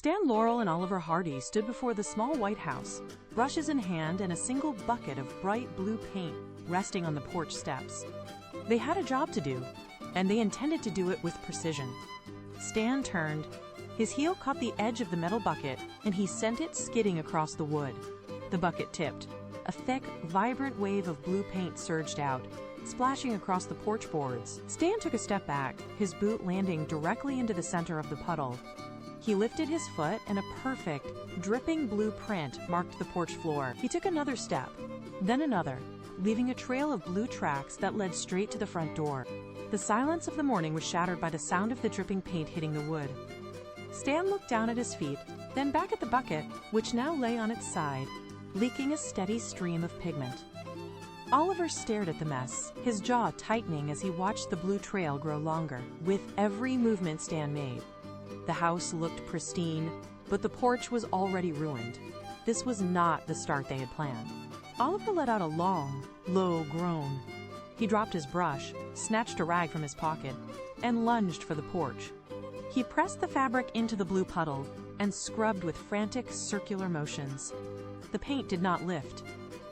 Stan Laurel and Oliver Hardy stood before the small white house, brushes in hand and a single bucket of bright blue paint resting on the porch steps. They had a job to do, and they intended to do it with precision. Stan turned. His heel caught the edge of the metal bucket, and he sent it skidding across the wood. The bucket tipped. A thick, vibrant wave of blue paint surged out, splashing across the porch boards. Stan took a step back, his boot landing directly into the center of the puddle. He lifted his foot, and a perfect, dripping blue print marked the porch floor. He took another step, then another, leaving a trail of blue tracks that led straight to the front door. The silence of the morning was shattered by the sound of the dripping paint hitting the wood. Stan looked down at his feet, then back at the bucket, which now lay on its side, leaking a steady stream of pigment. Oliver stared at the mess, his jaw tightening as he watched the blue trail grow longer. With every movement Stan made, the house looked pristine, but the porch was already ruined. This was not the start they had planned. Oliver let out a long, low groan. He dropped his brush, snatched a rag from his pocket, and lunged for the porch. He pressed the fabric into the blue puddle and scrubbed with frantic circular motions. The paint did not lift.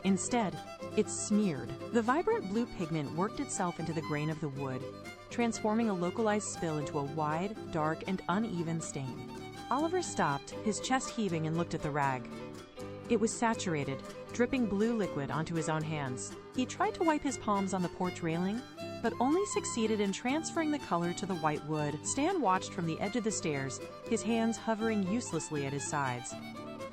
Instead, it smeared. The vibrant blue pigment worked itself into the grain of the wood, transforming a localized spill into a wide, dark, and uneven stain. Oliver stopped, his chest heaving, and looked at the rag. It was saturated, dripping blue liquid onto his own hands. He tried to wipe his palms on the porch railing, but only succeeded in transferring the color to the white wood. Stan watched from the edge of the stairs, his hands hovering uselessly at his sides.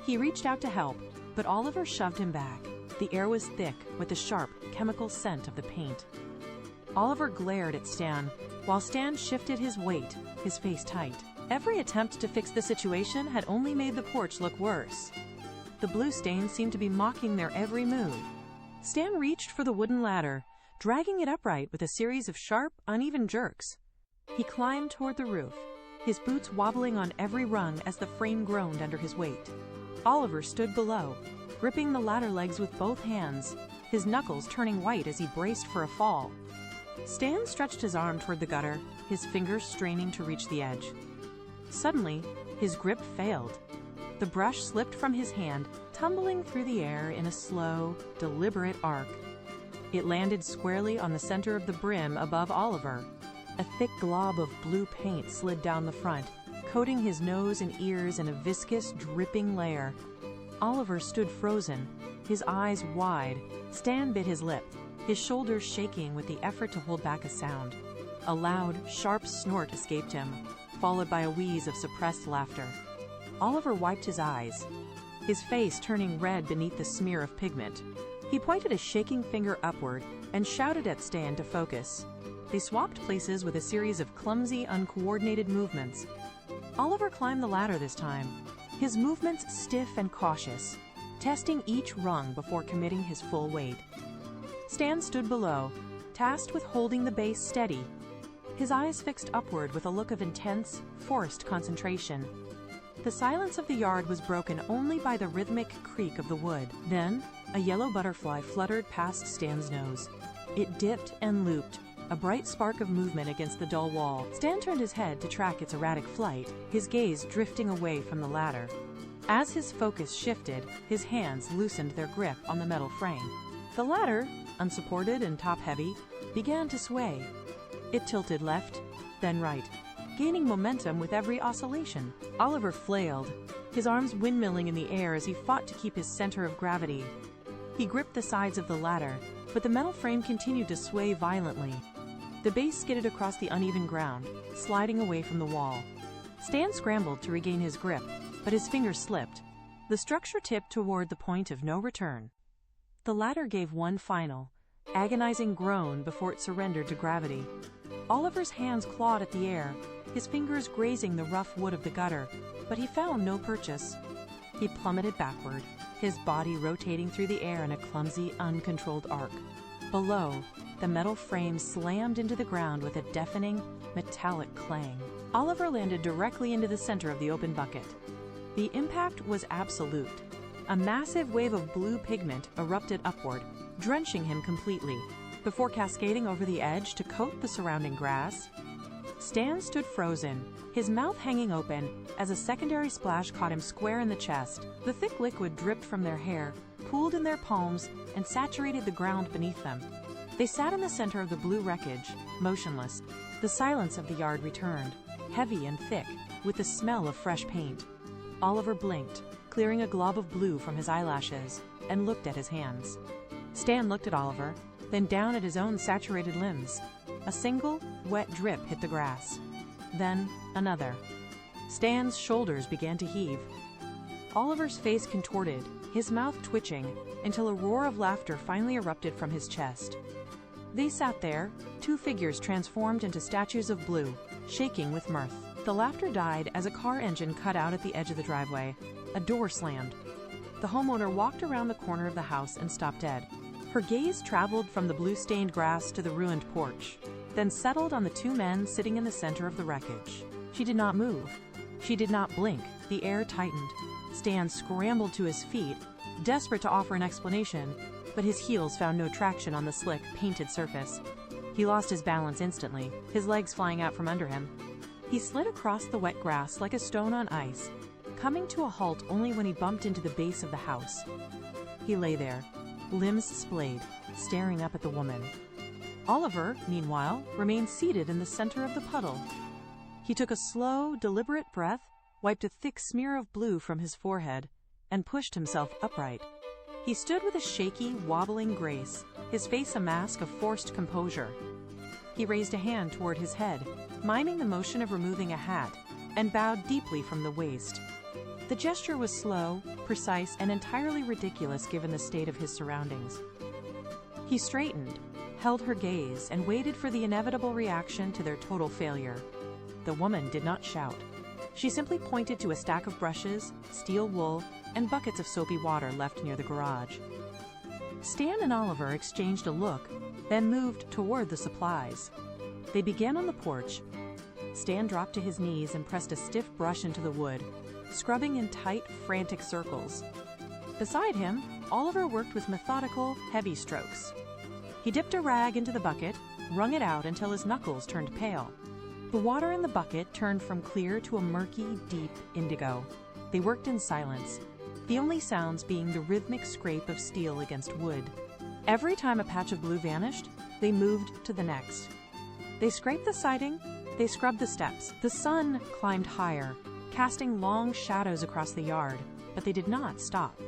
He reached out to help, but Oliver shoved him back. The air was thick with the sharp, chemical scent of the paint. Oliver glared at Stan, while Stan shifted his weight, his face tight. Every attempt to fix the situation had only made the porch look worse. The blue stains seemed to be mocking their every move. Stan reached for the wooden ladder, dragging it upright with a series of sharp, uneven jerks. He climbed toward the roof, his boots wobbling on every rung as the frame groaned under his weight. Oliver stood below, gripping the ladder legs with both hands, his knuckles turning white as he braced for a fall. Stan stretched his arm toward the gutter, his fingers straining to reach the edge. Suddenly, his grip failed. The brush slipped from his hand, tumbling through the air in a slow, deliberate arc. It landed squarely on the center of the brim above Oliver. A thick glob of blue paint slid down the front, coating his nose and ears in a viscous, dripping layer. Oliver stood frozen, his eyes wide. Stan bit his lip, his shoulders shaking with the effort to hold back a sound. A loud, sharp snort escaped him, followed by a wheeze of suppressed laughter. Oliver wiped his eyes, his face turning red beneath the smear of pigment. He pointed a shaking finger upward and shouted at Stan to focus. They swapped places with a series of clumsy, uncoordinated movements. Oliver climbed the ladder this time, his movements stiff and cautious, testing each rung before committing his full weight. Stan stood below, tasked with holding the base steady, his eyes fixed upward with a look of intense, forced concentration. The silence of the yard was broken only by the rhythmic creak of the wood. Then, a yellow butterfly fluttered past Stan's nose. It dipped and looped, a bright spark of movement against the dull wall. Stan turned his head to track its erratic flight, his gaze drifting away from the ladder. As his focus shifted, his hands loosened their grip on the metal frame. The ladder, unsupported and top-heavy, began to sway. It tilted left, then right, gaining momentum with every oscillation. Oliver flailed, his arms windmilling in the air as he fought to keep his center of gravity. He gripped the sides of the ladder, but the metal frame continued to sway violently. The base skidded across the uneven ground, sliding away from the wall. Stan scrambled to regain his grip, but his fingers slipped. The structure tipped toward the point of no return. The ladder gave one final, agonizing groan before it surrendered to gravity. Oliver's hands clawed at the air, his fingers grazing the rough wood of the gutter, but he found no purchase. He plummeted backward, his body rotating through the air in a clumsy, uncontrolled arc. Below, the metal frame slammed into the ground with a deafening, metallic clang. Oliver landed directly into the center of the open bucket. The impact was absolute. A massive wave of blue pigment erupted upward, drenching him completely, before cascading over the edge to coat the surrounding grass. Stan stood frozen, his mouth hanging open, as a secondary splash caught him square in the chest. The thick liquid dripped from their hair, pooled in their palms, and saturated the ground beneath them. They sat in the center of the blue wreckage, motionless. The silence of the yard returned, heavy and thick, with the smell of fresh paint. Oliver blinked, clearing a glob of blue from his eyelashes, and looked at his hands. Stan looked at Oliver, then down at his own saturated limbs. A single, wet drip hit the grass. Then another. Stan's shoulders began to heave. Oliver's face contorted, his mouth twitching, until a roar of laughter finally erupted from his chest. They sat there, two figures transformed into statues of blue, shaking with mirth. The laughter died as a car engine cut out at the edge of the driveway. A door slammed. The homeowner walked around the corner of the house and stopped dead. Her gaze traveled from the blue-stained grass to the ruined porch, then settled on the two men sitting in the center of the wreckage. She did not move. She did not blink. The air tightened. Stan scrambled to his feet, desperate to offer an explanation, but his heels found no traction on the slick, painted surface. He lost his balance instantly, his legs flying out from under him. He slid across the wet grass like a stone on ice, coming to a halt only when he bumped into the base of the house. He lay there, limbs splayed, staring up at the woman. Oliver, meanwhile, remained seated in the center of the puddle. He took a slow, deliberate breath, wiped a thick smear of blue from his forehead, and pushed himself upright. He stood with a shaky, wobbling grace, his face a mask of forced composure. He raised a hand toward his head, miming the motion of removing a hat, and bowed deeply from the waist. The gesture was slow, precise, and entirely ridiculous given the state of his surroundings. He straightened, held her gaze, and waited for the inevitable reaction to their total failure. The woman did not shout. She simply pointed to a stack of brushes, steel wool, and buckets of soapy water left near the garage. Stan and Oliver exchanged a look, then moved toward the supplies. They began on the porch. Stan dropped to his knees and pressed a stiff brush into the wood, scrubbing in tight, frantic circles. Beside him, Oliver worked with methodical, heavy strokes. He dipped a rag into the bucket, wrung it out until his knuckles turned pale. The water in the bucket turned from clear to a murky, deep indigo. They worked in silence, the only sounds being the rhythmic scrape of steel against wood. Every time a patch of blue vanished, they moved to the next. They scraped the siding, they scrubbed the steps. The sun climbed higher, casting long shadows across the yard, but they did not stop.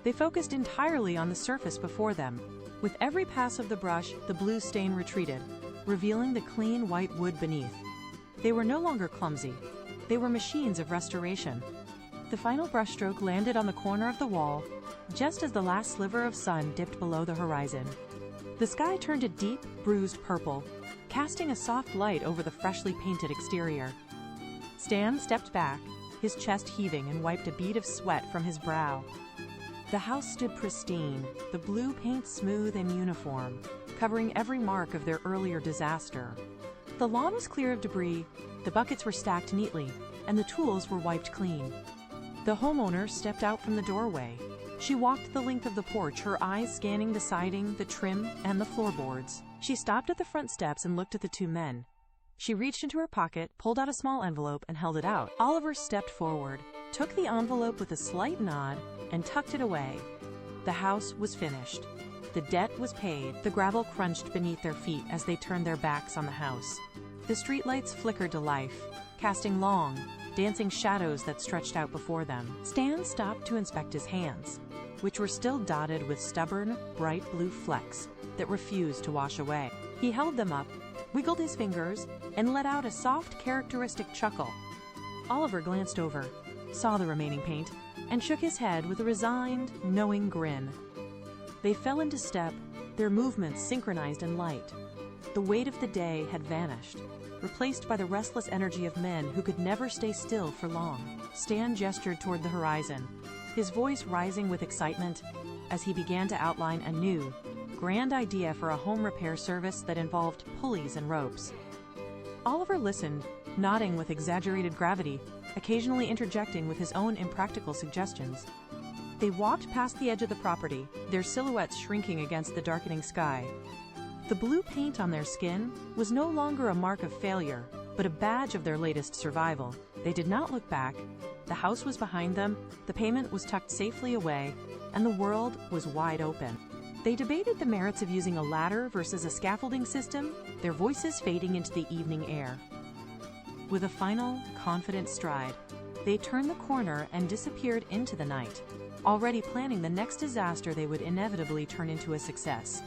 They focused entirely on the surface before them. With every pass of the brush, the blue stain retreated, revealing the clean white wood beneath. They were no longer clumsy. They were machines of restoration. The final brushstroke landed on the corner of the wall, just as the last sliver of sun dipped below the horizon. The sky turned a deep, bruised purple, casting a soft light over the freshly painted exterior. Stan stepped back, his chest heaving, and wiped a bead of sweat from his brow. The house stood pristine, the blue paint smooth and uniform, covering every mark of their earlier disaster. The lawn was clear of debris, the buckets were stacked neatly, and the tools were wiped clean. The homeowner stepped out from the doorway. She walked the length of the porch, her eyes scanning the siding, the trim, and the floorboards. She stopped at the front steps and looked at the two men. She reached into her pocket, pulled out a small envelope, and held it out. Oliver stepped forward, took the envelope with a slight nod, and tucked it away. The house was finished. The debt was paid. The gravel crunched beneath their feet as they turned their backs on the house. The streetlights flickered to life, casting long, dancing shadows that stretched out before them. Stan stopped to inspect his hands, which were still dotted with stubborn, bright blue flecks that refused to wash away. He held them up, wiggled his fingers, and let out a soft, characteristic chuckle. Oliver glanced over, saw the remaining paint, and shook his head with a resigned, knowing grin. They fell into step, their movements synchronized and light. The weight of the day had vanished, replaced by the restless energy of men who could never stay still for long. Stan gestured toward the horizon, his voice rising with excitement as he began to outline a new, grand idea for a home repair service that involved pulleys and ropes. Oliver listened, nodding with exaggerated gravity, occasionally interjecting with his own impractical suggestions. They walked past the edge of the property, their silhouettes shrinking against the darkening sky. The blue paint on their skin was no longer a mark of failure, but a badge of their latest survival. They did not look back. The house was behind them, the payment was tucked safely away, and the world was wide open. They debated the merits of using a ladder versus a scaffolding system, their voices fading into the evening air. With a final, confident stride, they turned the corner and disappeared into the night, already planning the next disaster they would inevitably turn into a success.